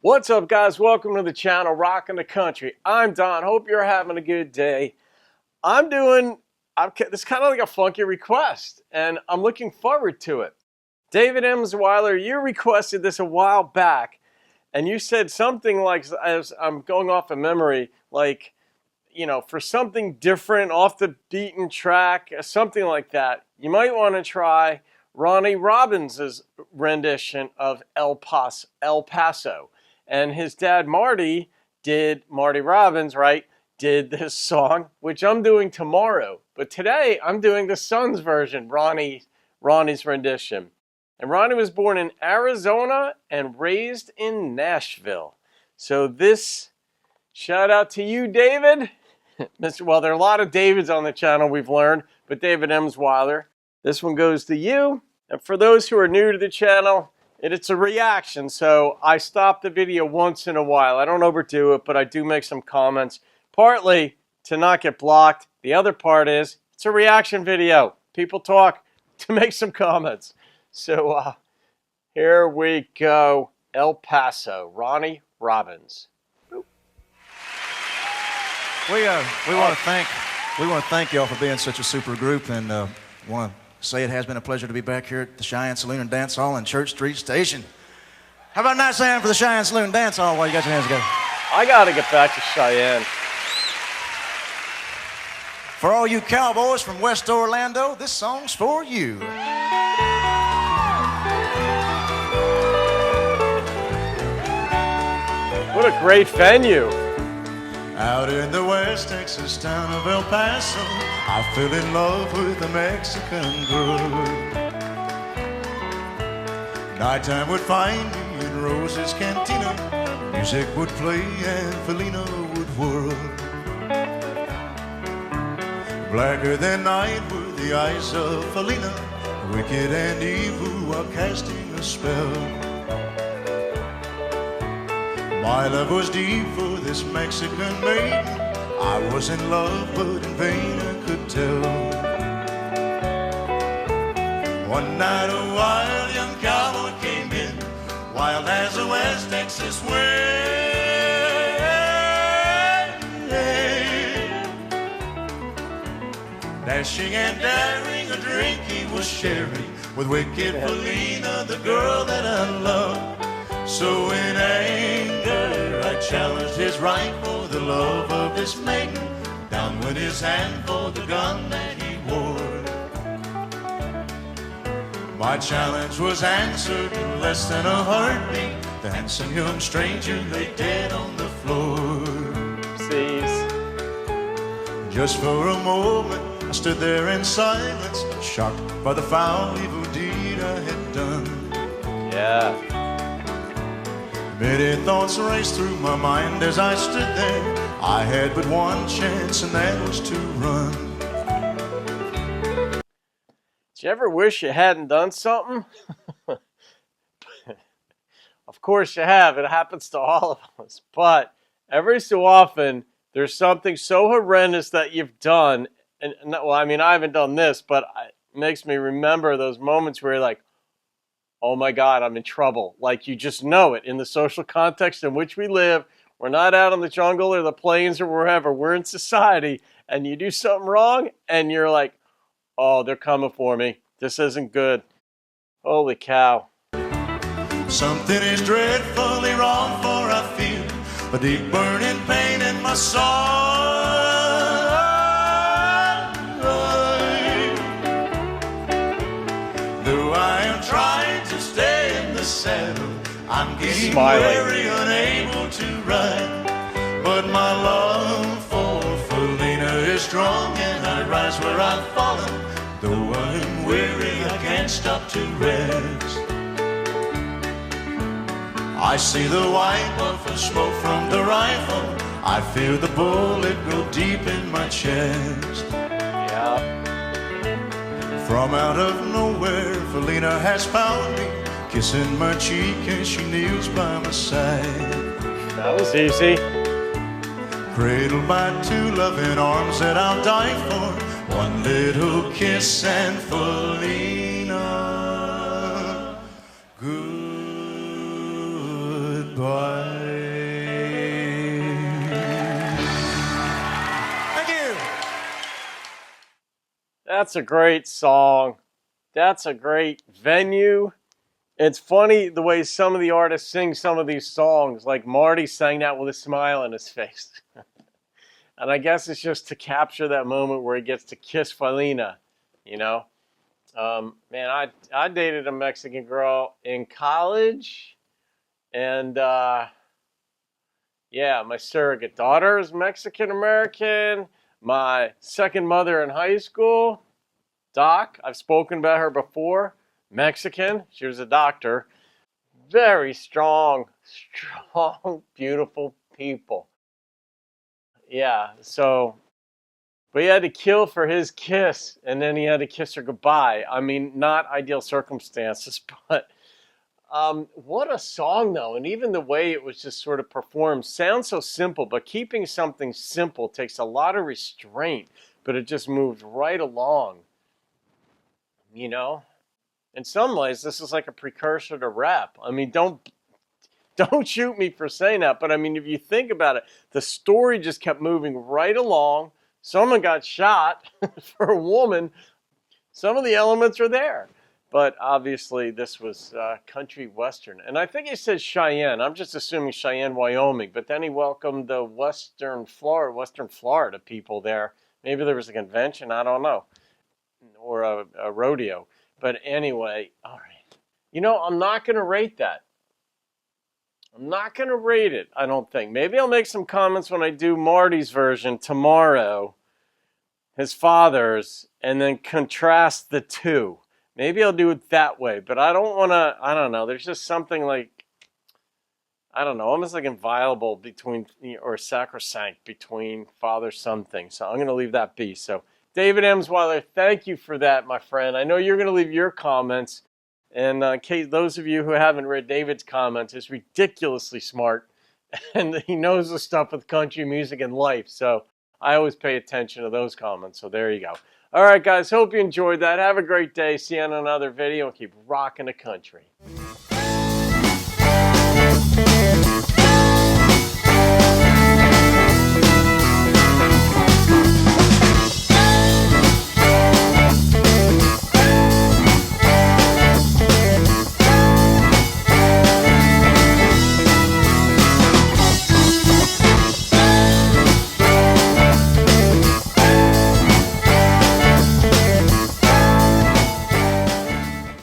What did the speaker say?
What's up, guys? Welcome to the channel, Rockin' the Country. I'm Don. Hope you're having a good day. This is kind of like a funky request, and I'm looking forward to it. David Emsweiler, you requested this a while back, and you said something like, as I'm going off of memory, like, you know, for something different, off the beaten track, something like that, you might want to try Ronny Robbins' rendition of El Paso. And his dad, Marty Robbins, right, did this song, which I'm doing tomorrow. But today, I'm doing the son's version, Ronny's rendition. And Ronny was born in Arizona and raised in Nashville. So this, shout out to you, David. Well, there are a lot of Davids on the channel, we've learned, but David Emsweiler. This one goes to you. And for those who are new to the channel, it's a reaction, so I stop the video once in a while. I don't overdo it, but I do make some comments, partly to not get blocked. The other part is it's a reaction video. People talk to make some comments. So here we go. El Paso, Ronny Robbins. We want to thank y'all for being such a super group, and want to say it has been a pleasure to be back here at the Cheyenne Saloon and Dance Hall and Church Street Station. How about a nice hand for the Cheyenne Saloon and Dance Hall while you got your hands together? I got to get back to Cheyenne. For all you cowboys from West Orlando, this song's for you. What a great venue. Out in the West Texas town of El Paso, I fell in love with a Mexican girl. Nighttime would find me in Rose's Cantina. Music would play and Felina would whirl. Blacker than night were the eyes of Felina, wicked and evil while casting a spell. My love was deep for this Mexican maiden. I was in love, but in vain I could tell. One night a wild young cowboy came in, wild as a West Texas wind. Dashing and daring, a drink he was sharing with wicked Felina, the girl that I love. So in anger I challenged his right for the love of this maiden. Down went his hand for the gun that he wore. My challenge was answered in less than a heartbeat. The handsome young stranger lay dead on the floor. Please. Just for a moment I stood there in silence, shocked by the foul evil deed I had done. Yeah. Many thoughts raced through my mind as I stood there. I had but one chance, and that was to run. Did you ever wish you hadn't done something? Of course you have. It happens to all of us. But every so often, there's something so horrendous that you've done. And well, I mean, I haven't done this, but it makes me remember those moments where you're like, oh my God, I'm in trouble. Like, you just know it. In the social context in which we live, we're not out in the jungle or the plains or wherever. We're in society, and you do something wrong, and you're like, oh, they're coming for me. This isn't good. Holy cow. Something is dreadfully wrong, for I feel a deep burning pain in my soul. Though I am trying to stay in the saddle, I'm getting very unable to ride. But my love for Felina is strong, and I rise where I've fallen. Though I am weary, I can't stop to rest. I see the white puff of smoke from the rifle. I feel the bullet go deep in my chest. Yeah. From out of nowhere, Felina has found me, kissing my cheek as she kneels by my side. That was easy. Cradled by two loving arms that I'll die for. One little kiss and Felina, goodbye. That's a great song. That's a great venue. It's funny the way some of the artists sing some of these songs. Like Marty sang that with a smile on his face. And I guess it's just to capture that moment where he gets to kiss Phileena, you know? Man, I dated a Mexican girl in college. And, yeah, my surrogate daughter is Mexican-American. My second mother in high school, Doc, I've spoken about her before, Mexican. She was a doctor. Very strong, beautiful people. Yeah, so, but he had to kill for his kiss, and then he had to kiss her goodbye. I mean, not ideal circumstances, but what a song, though. And even the way it was just sort of performed sounds so simple, but keeping something simple takes a lot of restraint, but it just moved right along, you know? In some ways, this is like a precursor to rap. I mean, don't shoot me for saying that, but I mean, if you think about it, the story just kept moving right along. Someone got shot for a woman. Some of the elements are there. But obviously, this was country western. And I think he said Cheyenne. I'm just assuming Cheyenne, Wyoming. But then he welcomed the Western Florida people there. Maybe there was a convention. I don't know. Or a rodeo. But anyway, all right. You know, I'm not going to rate that. I'm not going to rate it, I don't think. Maybe I'll make some comments when I do Marty's version tomorrow, his father's, and then contrast the two. Maybe I'll do it that way, but I don't want to, I don't know. There's just something like, I don't know, almost like inviolable between, or sacrosanct between father-son thing. So I'm going to leave that be. So David Emsweiler, thank you for that, my friend. I know you're going to leave your comments. And in case those of you who haven't read David's comments, is ridiculously smart. And he knows the stuff with country music and life. So I always pay attention to those comments. So there you go. All right, guys. Hope you enjoyed that. Have a great day. See you on another video. Keep rocking the country.